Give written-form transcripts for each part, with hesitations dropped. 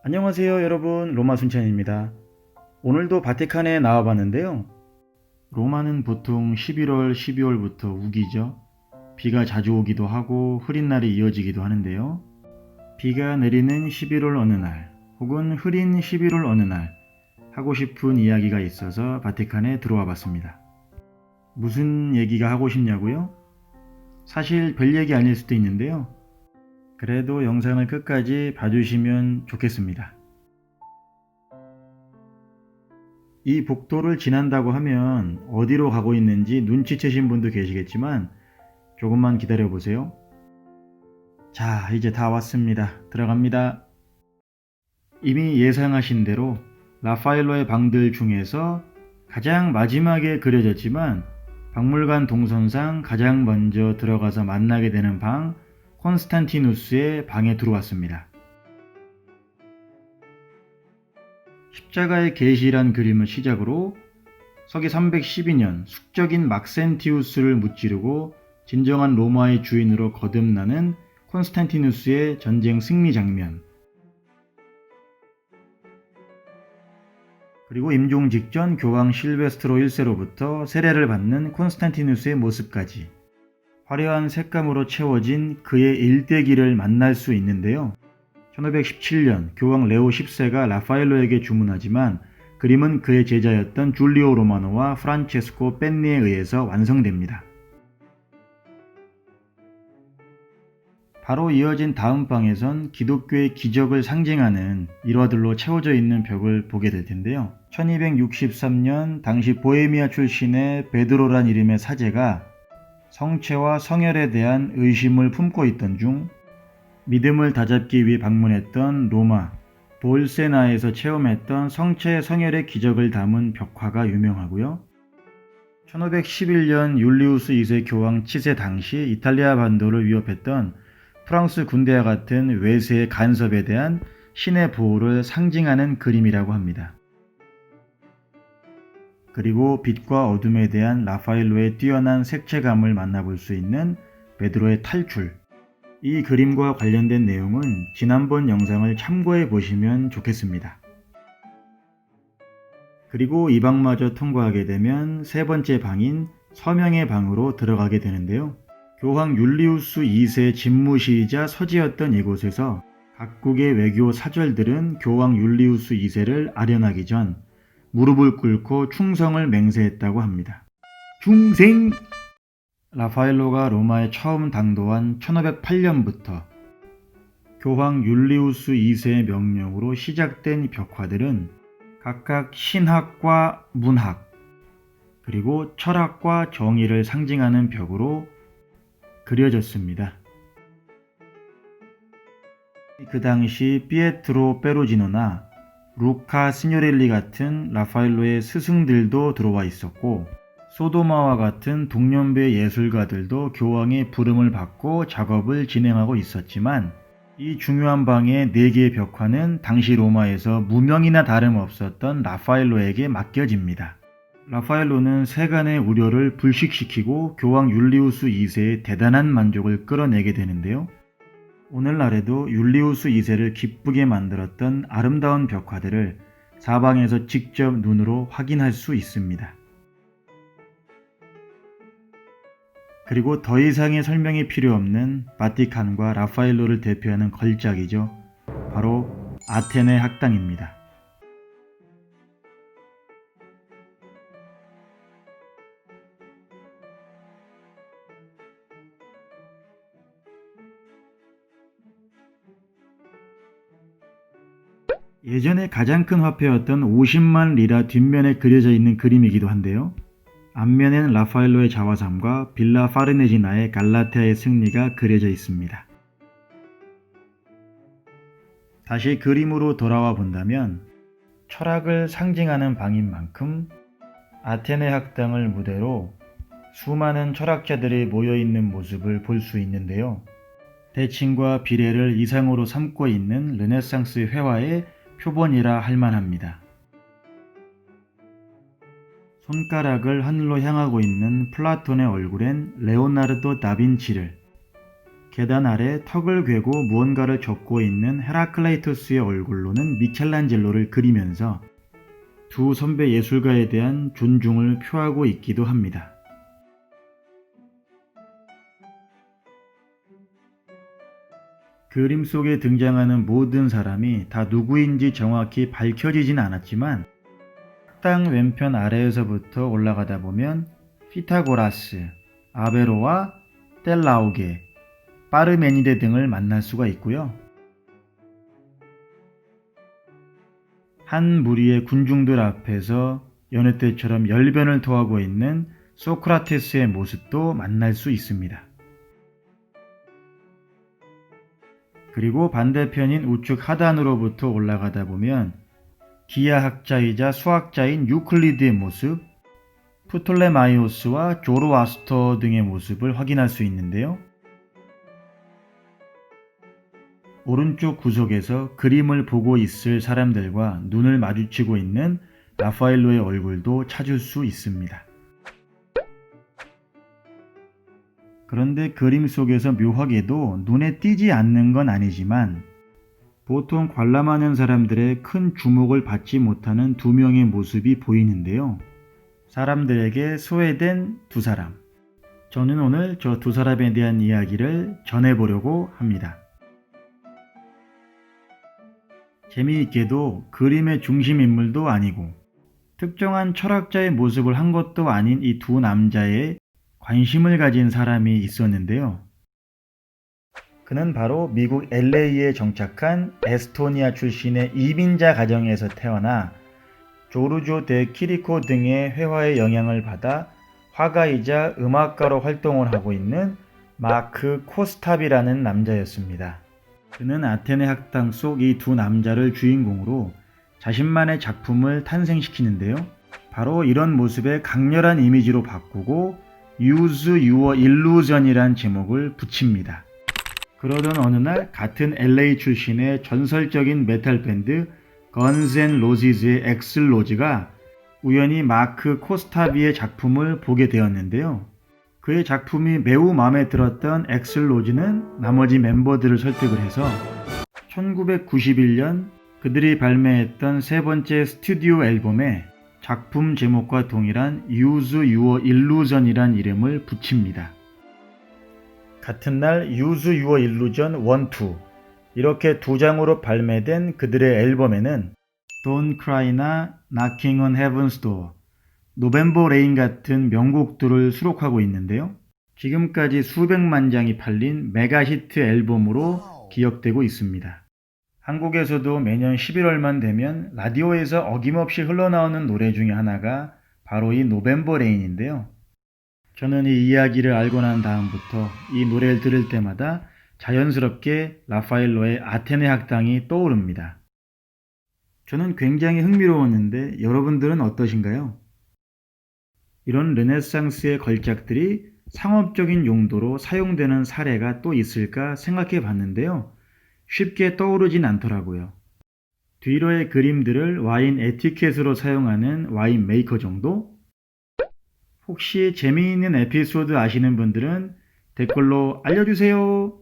안녕하세요 여러분, 로마 순찬입니다. 오늘도 바티칸에 나와봤는데요. 로마는 보통 11월, 12월부터 우기죠. 비가 자주 오기도 하고 흐린 날이 이어지기도 하는데요. 비가 내리는 11월 어느 날 혹은 흐린 11월 어느 날 하고 싶은 이야기가 있어서 바티칸에 들어와 봤습니다. 무슨 얘기가 하고 싶냐고요? 사실 별 얘기 아닐 수도 있는데요. 그래도 영상을 끝까지 봐주시면 좋겠습니다. 이 복도를 지난다고 하면 어디로 가고 있는지 눈치채신 분도 계시겠지만 조금만 기다려 보세요. 자, 이제 다 왔습니다. 들어갑니다. 이미 예상하신 대로 라파엘로의 방들 중에서 가장 마지막에 그려졌지만 박물관 동선상 가장 먼저 들어가서 만나게 되는 방, 콘스탄티누스의 방에 들어왔습니다. 십자가의 계시란 그림을 시작으로 서기 312년 숙적인 막센티우스를 무찌르고 진정한 로마의 주인으로 거듭나는 콘스탄티누스의 전쟁 승리 장면, 그리고 임종 직전 교황 실베스트로 1세로부터 세례를 받는 콘스탄티누스의 모습까지 화려한 색감으로 채워진 그의 일대기를 만날 수 있는데요. 1517년 교황 레오 10세가 라파엘로에게 주문하지만 그림은 그의 제자였던 줄리오 로마노와 프란체스코 펜니에 의해서 완성됩니다. 바로 이어진 다음 방에선 기독교의 기적을 상징하는 일화들로 채워져 있는 벽을 보게 될 텐데요. 1263년 당시 보헤미아 출신의 베드로란 이름의 사제가 성체와 성혈에 대한 의심을 품고 있던 중 믿음을 다잡기 위해 방문했던 로마 볼세나에서 체험했던 성체 성혈의 기적을 담은 벽화가 유명하고요. 1511년 율리우스 2세 교황 치세 당시 이탈리아 반도를 위협했던 프랑스 군대와 같은 외세의 간섭에 대한 신의 보호를 상징하는 그림이라고 합니다. 그리고 빛과 어둠에 대한 라파엘로의 뛰어난 색채감을 만나볼 수 있는 베드로의 탈출. 이 그림과 관련된 내용은 지난번 영상을 참고해 보시면 좋겠습니다. 그리고 이 방마저 통과하게 되면 세 번째 방인 서명의 방으로 들어가게 되는데요. 교황 율리우스 2세 집무실이자 서재였던 이곳에서 각국의 외교 사절들은 교황 율리우스 2세를 아련하기 전 무릎을 꿇고 충성을 맹세했다고 합니다. 충생! 라파엘로가 로마에 처음 당도한 1508년부터 교황 율리우스 2세의 명령으로 시작된 벽화들은 각각 신학과 문학, 그리고 철학과 정의를 상징하는 벽으로 그려졌습니다. 그 당시 피에트로 페루지노나 루카 시뇨렐리 같은 라파엘로의 스승들도 들어와 있었고, 소도마와 같은 동년배 예술가들도 교황의 부름을 받고 작업을 진행하고 있었지만, 이 중요한 방의 4개의 벽화는 당시 로마에서 무명이나 다름없었던 라파엘로에게 맡겨집니다. 라파엘로는 세간의 우려를 불식시키고 교황 율리우스 2세의 대단한 만족을 끌어내게 되는데요. 오늘날에도 율리우스 2세를 기쁘게 만들었던 아름다운 벽화들을 사방에서 직접 눈으로 확인할 수 있습니다. 그리고 더 이상의 설명이 필요 없는 바티칸과 라파엘로를 대표하는 걸작이죠. 바로 아테네 학당입니다. 예전에 가장 큰 화폐였던 50만 리라 뒷면에 그려져 있는 그림이기도 한데요. 앞면에는 라파엘로의 자화상과 빌라 파르네지나의 갈라테아의 승리가 그려져 있습니다. 다시 그림으로 돌아와 본다면 철학을 상징하는 방인 만큼 아테네 학당을 무대로 수많은 철학자들이 모여있는 모습을 볼 수 있는데요. 대칭과 비례를 이상으로 삼고 있는 르네상스 회화의 표본이라 할 만합니다. 손가락을 하늘로 향하고 있는 플라톤의 얼굴엔 레오나르도 다빈치를, 계단 아래 턱을 괴고 무언가를 적고 있는 헤라클레이토스의 얼굴로는 미켈란젤로를 그리면서 두 선배 예술가에 대한 존중을 표하고 있기도 합니다. 그림 속에 등장하는 모든 사람이 다 누구인지 정확히 밝혀지진 않았지만 식당 왼편 아래에서부터 올라가다 보면 피타고라스, 아베로와 뗄라우게, 파르메니데 등을 만날 수가 있고요. 한 무리의 군중들 앞에서 여느 때처럼 열변을 토하고 있는 소크라테스의 모습도 만날 수 있습니다. 그리고 반대편인 우측 하단으로부터 올라가다 보면 기하학자이자 수학자인 유클리드의 모습, 프톨레마이오스와 조로아스터 등의 모습을 확인할 수 있는데요. 오른쪽 구석에서 그림을 보고 있을 사람들과 눈을 마주치고 있는 라파엘로의 얼굴도 찾을 수 있습니다. 그런데 그림 속에서 묘하게도 눈에 띄지 않는 건 아니지만 보통 관람하는 사람들의 큰 주목을 받지 못하는 두 명의 모습이 보이는데요. 사람들에게 소외된 두 사람. 저는 오늘 저 두 사람에 대한 이야기를 전해보려고 합니다. 재미있게도 그림의 중심 인물도 아니고 특정한 철학자의 모습을 한 것도 아닌 이 두 남자의 관심을 가진 사람이 있었는데요. 그는 바로 미국 LA에 정착한 에스토니아 출신의 이민자 가정에서 태어나 조르조 데 키리코 등의 회화의 영향을 받아 화가이자 음악가로 활동을 하고 있는 마크 코스탑이라는 남자였습니다. 그는 아테네 학당 속 이 두 남자를 주인공으로 자신만의 작품을 탄생시키는데요. 바로 이런 모습의 강렬한 이미지로 바꾸고 Use Your Illusion이란 제목을 붙입니다. 그러던 어느 날 같은 LA 출신의 전설적인 메탈 밴드 건즈 앤 로지즈의 엑슬 로즈가 우연히 마크 코스타비의 작품을 보게 되었는데요. 그의 작품이 매우 마음에 들었던 엑슬 로즈는 나머지 멤버들을 설득을 해서 1991년 그들이 발매했던 세 번째 스튜디오 앨범에 작품 제목과 동일한 Use Your Illusion이란 이름을 붙입니다. 같은 날 Use Your Illusion 1, 2 이렇게 두 장으로 발매된 그들의 앨범에는 Don't Cry나 Knocking on Heaven's Door, 노벤버 레인 같은 명곡들을 수록하고 있는데요. 지금까지 수백만 장이 팔린 메가 히트 앨범으로 기억되고 있습니다. 한국에서도 매년 11월만 되면 라디오에서 어김없이 흘러나오는 노래 중에 하나가 바로 이 노벤버 레인인데요. 저는 이 이야기를 알고 난 다음부터 이 노래를 들을 때마다 자연스럽게 라파엘로의 아테네 학당이 떠오릅니다. 저는 굉장히 흥미로웠는데 여러분들은 어떠신가요? 이런 르네상스의 걸작들이 상업적인 용도로 사용되는 사례가 또 있을까 생각해 봤는데요. 쉽게 떠오르진 않더라고요. 뒤로의 그림들을 와인 에티켓으로 사용하는 와인 메이커 정도? 혹시 재미있는 에피소드 아시는 분들은 댓글로 알려주세요.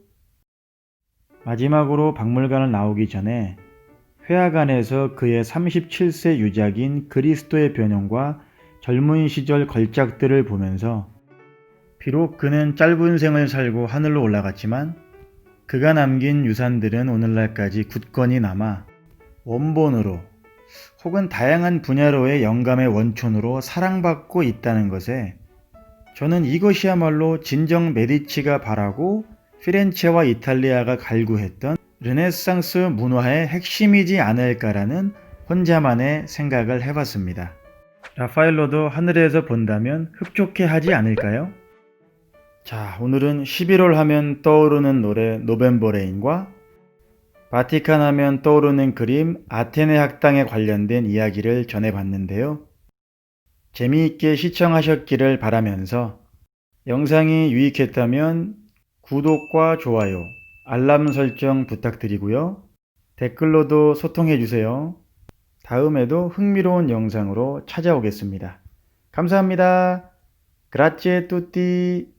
마지막으로 박물관을 나오기 전에 회화관에서 그의 37세 유작인 그리스도의 변형과 젊은 시절 걸작들을 보면서 비록 그는 짧은 생을 살고 하늘로 올라갔지만 그가 남긴 유산들은 오늘날까지 굳건히 남아 원본으로 혹은 다양한 분야로의 영감의 원촌으로 사랑받고 있다는 것에 저는 이것이야말로 진정 메디치가 바라고 피렌체와 이탈리아가 갈구했던 르네상스 문화의 핵심이지 않을까라는 혼자만의 생각을 해봤습니다. 라파엘로도 하늘에서 본다면 흡족해 하지 않을까요? 자, 오늘은 11월 하면 떠오르는 노래 노벤버 레인과 바티칸 하면 떠오르는 그림 아테네 학당에 관련된 이야기를 전해봤는데요. 재미있게 시청하셨기를 바라면서 영상이 유익했다면 구독과 좋아요, 알람 설정 부탁드리고요. 댓글로도 소통해주세요. 다음에도 흥미로운 영상으로 찾아오겠습니다. 감사합니다. Grazie tutti.